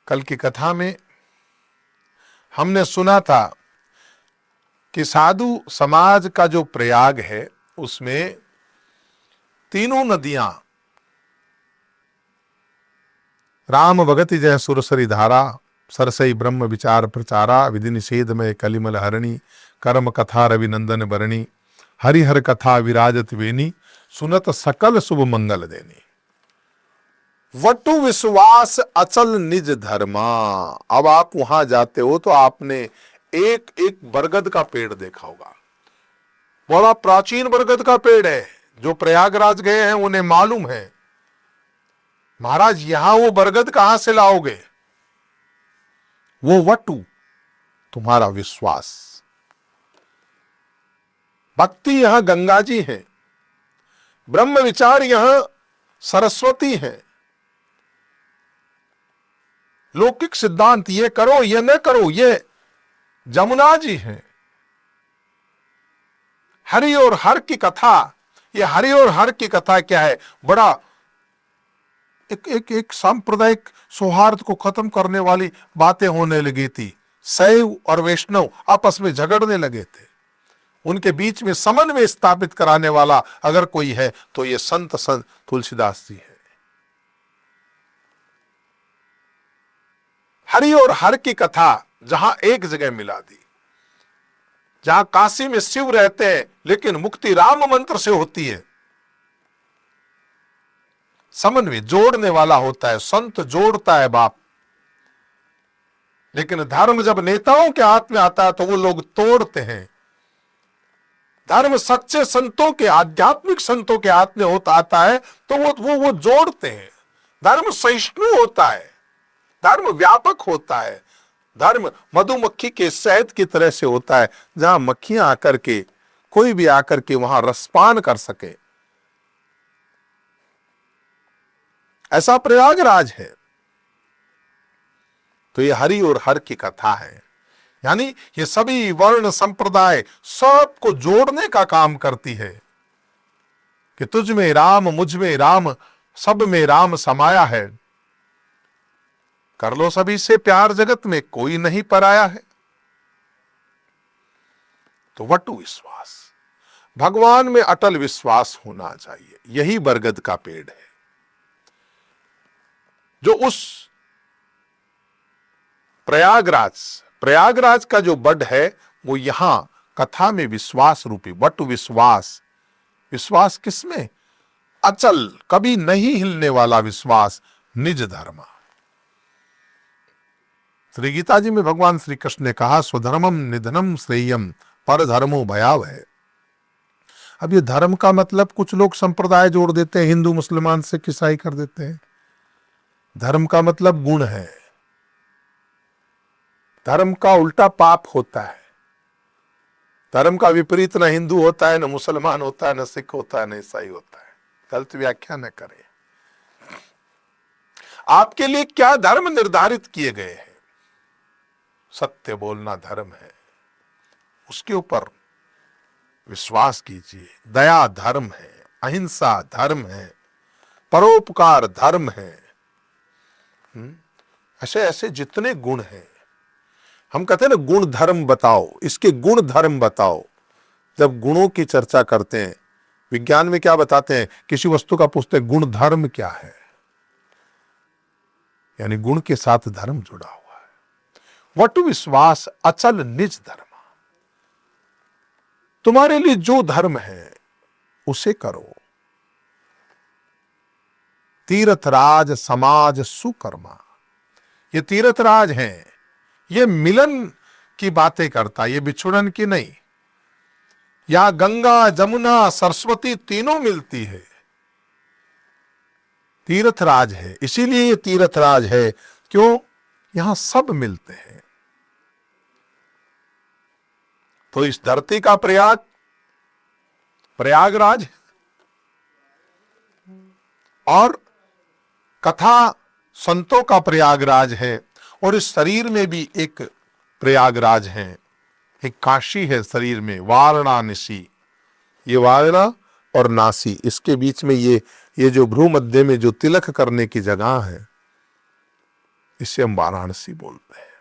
कल की कथा में हमने सुना था कि साधु समाज का जो प्रयाग है उसमें तीनों नदियां राम भगति जय सुरसरी धारा, सरसई ब्रह्म विचार प्रचारा, विधि निषेध में कलिमल हरणी, कर्म कथा रविनंदन बरणी, हरिहर कथा विराजत वेनी, सुनत सकल शुभ मंगल देनी। वटु विश्वास अचल निज धर्मा। अब आप वहां जाते हो तो आपने एक एक बरगद का पेड़ देखा होगा। बड़ा प्राचीन बरगद का पेड़ है। जो प्रयागराज गए हैं उन्हें मालूम है, महाराज यहां वो बरगद कहां से लाओगे? वो वटु तुम्हारा विश्वास। भक्ति यहां गंगा जी है, ब्रह्म विचार यहां सरस्वती है, लौकिक सिद्धांत ये करो ये न करो ये जमुना जी है। हरि और हर की कथा, ये हरि और हर की कथा क्या है? बड़ा एक सांप्रदायिक सौहार्द को खत्म करने वाली बातें होने लगी थी। शैव और वैष्णव आपस में झगड़ने लगे थे। उनके बीच में समन्वय स्थापित कराने वाला अगर कोई है तो ये संत तुलसीदास जी है। हरि और हर की कथा जहां एक जगह मिला दी, जहां काशी में शिव रहते हैं लेकिन मुक्ति राम मंत्र से होती है। समन्वय जोड़ने वाला होता है, संत जोड़ता है बाप। लेकिन धर्म जब नेताओं के हाथ में आता है तो वो लोग तोड़ते हैं। धर्म सच्चे संतों के, आध्यात्मिक संतों के हाथ में आता है तो वो जोड़ते हैं। धर्म सहिष्णु होता है, धर्म व्यापक होता है। धर्म मधुमक्खी के शहद की तरह से होता है, जहां मक्खियां आकर के, कोई भी आकर के वहां रसपान कर सके। ऐसा प्रयागराज है। तो ये हरि और हर की कथा है, यानी ये सभी वर्ण संप्रदाय सबको जोड़ने का काम करती है कि तुझ में राम, मुझ में राम, सब में राम समाया है। कर लो सभी से प्यार, जगत में कोई नहीं पराया है। तो वटु विश्वास, भगवान में अटल विश्वास होना चाहिए। यही बरगद का पेड़ है जो उस प्रयागराज का जो बड है वो यहां कथा में विश्वास रूपी वटु विश्वास। विश्वास किसमें? अचल, कभी नहीं हिलने वाला विश्वास, निज धर्म। श्री गीता जी में भगवान श्री कृष्ण ने कहा, स्वधर्मम निधनम श्रेयम पर धर्मो भयावह है। अब ये धर्म का मतलब कुछ लोग संप्रदाय जोड़ देते हैं, हिंदू मुसलमान से ईसाई कर देते हैं। धर्म का मतलब गुण है। धर्म का उल्टा पाप होता है। धर्म का विपरीत न हिंदू होता है, न मुसलमान होता है, न सिख होता है, न ईसाई होता है। गलत व्याख्या न करें। आपके लिए क्या धर्म निर्धारित किए गए हैं? सत्य बोलना धर्म है, उसके ऊपर विश्वास कीजिए। दया धर्म है, अहिंसा धर्म है, परोपकार धर्म है। ऐसे ऐसे जितने गुण हैं, हम कहते हैं ना गुण धर्म बताओ, इसके गुण धर्म बताओ। जब गुणों की चर्चा करते हैं, विज्ञान में क्या बताते हैं, किसी वस्तु का पूछते हैं गुण धर्म क्या है, यानी गुण के साथ धर्म जुड़ा हुआ है। वटु विश्वास अचल निज धर्म। तुम्हारे लिए जो धर्म है उसे करो। तीर्थराज समाज सुकर्मा। ये तीर्थराज हैं, ये मिलन की बातें करता, ये बिछुड़न की नहीं। या गंगा जमुना सरस्वती तीनों मिलती है। तीर्थराज है, इसीलिए ये तीर्थराज है। क्यों? यहां सब मिलते हैं। तो इस धरती का प्रयागराज और कथा संतों का प्रयागराज है। और इस शरीर में भी एक प्रयागराज है, एक काशी है शरीर में, वाराणसी। ये वारणा और नासी, इसके बीच में ये जो भ्रू मध्य में जो तिलक करने की जगह है, इसे हम वाराणसी बोलते हैं।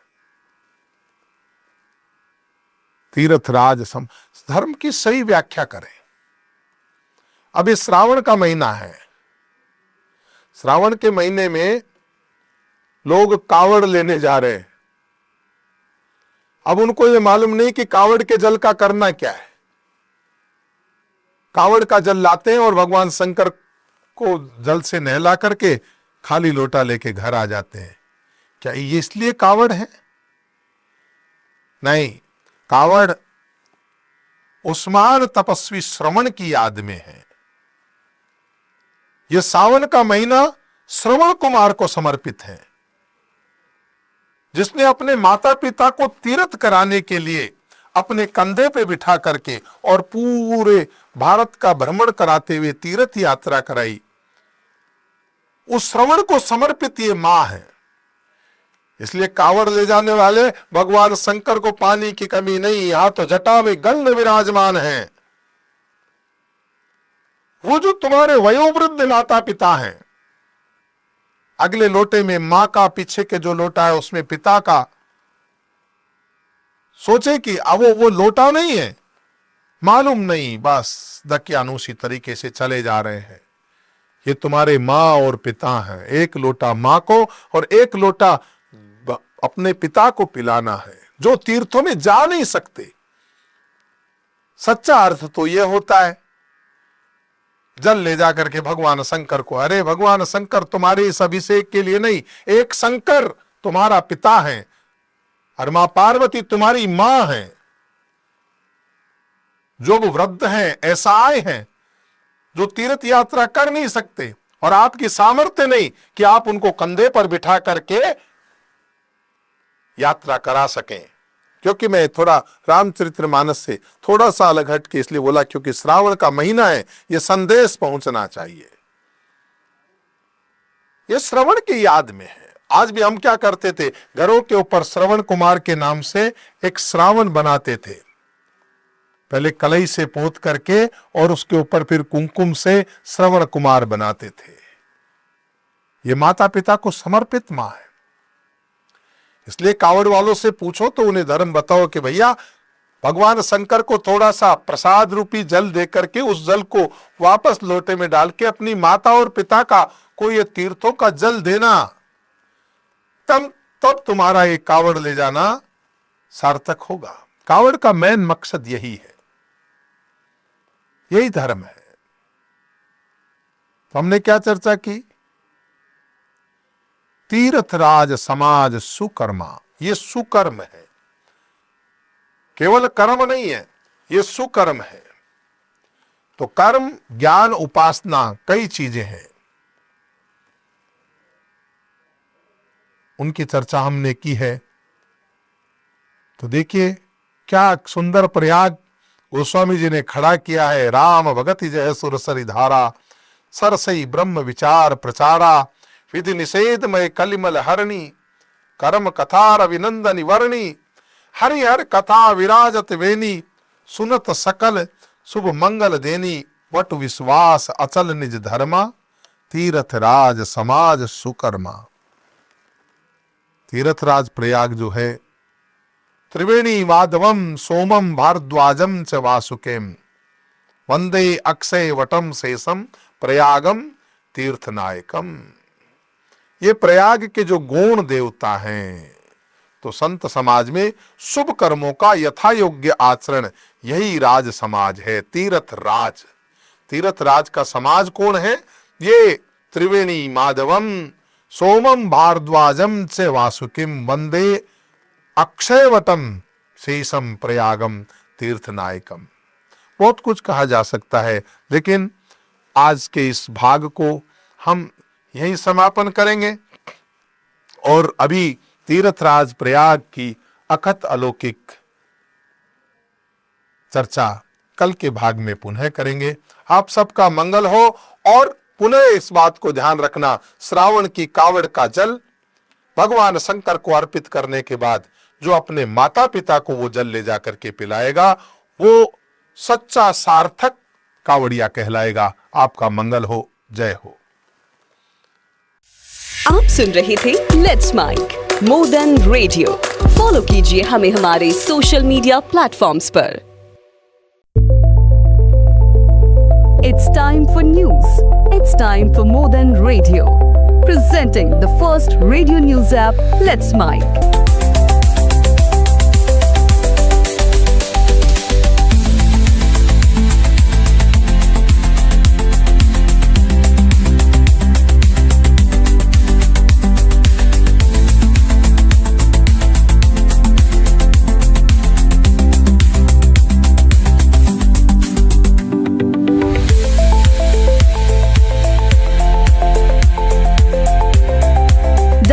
तीर्थराज धर्म की सही व्याख्या करें। अब ये श्रावण का महीना है, श्रावण के महीने में लोग कावड़ लेने जा रहे हैं। अब उनको ये मालूम नहीं कि कावड़ के जल का करना क्या है। कावड़ का जल लाते हैं और भगवान शंकर को जल से नहला करके खाली लोटा लेके घर आ जाते हैं। क्या ये इसलिए कावड़ है? नहीं, कावड़ उस्मान तपस्वी श्रवण की याद में है। यह सावन का महीना श्रवण कुमार को समर्पित है, जिसने अपने माता पिता को तीर्थ कराने के लिए अपने कंधे पे बिठा करके और पूरे भारत का भ्रमण कराते हुए तीर्थ यात्रा कराई। उस श्रवण को समर्पित ये मां है। इसलिए कावड़ ले जाने वाले भगवान शंकर को पानी की कमी नहीं, यहां तो जटा में गंध विराजमान है। वो जो तुम्हारे वयोवृद्ध माता पिता हैं, अगले लोटे में मां का, पीछे के जो लोटा है उसमें पिता का। सोचे कि अब वो लोटा नहीं है, मालूम नहीं, बस दकियानूसी तरीके से चले जा रहे हैं। ये तुम्हारे मां और पिता हैं। एक लोटा मां को और एक लोटा अपने पिता को पिलाना है, जो तीर्थों में जा नहीं सकते। सच्चा अर्थ तो यह होता है। जल ले जाकर के भगवान शंकर को, अरे भगवान शंकर तुम्हारे इस अभिषेक के लिए नहीं, एक शंकर तुम्हारा पिता है और मां पार्वती तुम्हारी मां है। जो वृद्ध हैं, ऐसाए हैं जो तीर्थ यात्रा कर नहीं सकते और आपकी सामर्थ्य नहीं कि आप उनको कंधे पर बिठा करके यात्रा करा सकें। क्योंकि मैं थोड़ा रामचरितमानस से थोड़ा सा अलग हट के इसलिए बोला क्योंकि श्रावण का महीना है, यह संदेश पहुंचना चाहिए। यह श्रवण की याद में है। आज भी हम क्या करते थे, घरों के ऊपर श्रवण कुमार के नाम से एक श्रावण बनाते थे। पहले कलई से पोत करके और उसके ऊपर फिर कुमकुम से श्रवण कुमार बनाते थे। ये माता पिता को समर्पित मां है। इसलिए कावड़ वालों से पूछो तो उन्हें धर्म बताओ कि भैया भगवान शंकर को थोड़ा सा प्रसाद रूपी जल दे करके उस जल को वापस लोटे में डाल के अपनी माता और पिता का कोई ये तीर्थों का जल देना, तब तुम्हारा ये कावड़ ले जाना सार्थक होगा। कावड़ का मेन मकसद यही है, यही धर्म है। तो हमने क्या चर्चा की? तीर्थराज समाज सुकर्मा, ये सुकर्म है, केवल कर्म नहीं है, ये सुकर्म है। तो कर्म, ज्ञान, उपासना कई चीजें हैं, उनकी चर्चा हमने की है। तो देखिए क्या सुंदर प्रयाग गोस्वामी जी ने खड़ा किया है। राम भगति जय सुरसरी धारा, सरसई ब्रह्म विचार प्रचारा, विधि निषेधमय कलिमल हरणी, कर्म कथा रविनंदनी वर्णी, हरिहर कथा विराजत वेनी, सुनत सकल शुभ मंगल देनी, वट विश्वास अचल निज धर्मा, तीर्थ राज समाज सुकर्मा। तीर्थराज प्रयाग जो है, त्रिवेणी माधवम सोमम भारद्वाजम च वासुकेम, वंदे अक्षय वटम शेषम प्रयागम तीर्थनायकम। ये प्रयाग के जो गौण देवता हैं, तो संत समाज में शुभ कर्मों का यथा योग्य आचरण, यही राज समाज है, तीर्थ राज। तीर्थ राज का समाज कौन है? ये त्रिवेणी माधवम सोमम भारद्वाजम च वासुकिम, वंदे अक्षयवटम शेषम प्रयागम तीर्थनायकम। बहुत कुछ कहा जा सकता है, लेकिन आज के इस भाग को हम यही समापन करेंगे और अभी तीर्थराज प्रयाग की अकथ अलौकिक चर्चा कल के भाग में पुनः करेंगे। आप सबका मंगल हो। और पुनः इस बात को ध्यान रखना, श्रावण की कावड़ का जल भगवान शंकर को अर्पित करने के बाद जो अपने माता पिता को वो जल ले जाकर के पिलाएगा, वो सच्चा सार्थक कावड़िया कहलाएगा। आपका मंगल हो। जय हो। आप सुन रहे थे let's mic more than radio. Follow कीजिए हमें हमारे सोशल मीडिया प्लेटफॉर्म्स पर। It's time for news. It's time for more than radio. Presenting the first radio news app, Let's Mic.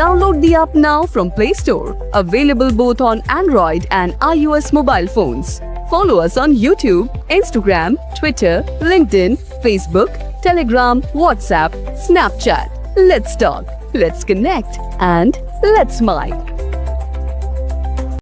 Download the app now from Play Store. Available both on Android and iOS mobile phones. Follow us on YouTube, Instagram, Twitter, LinkedIn, Facebook, Telegram, WhatsApp, Snapchat. Let's talk, let's connect, and let's mic.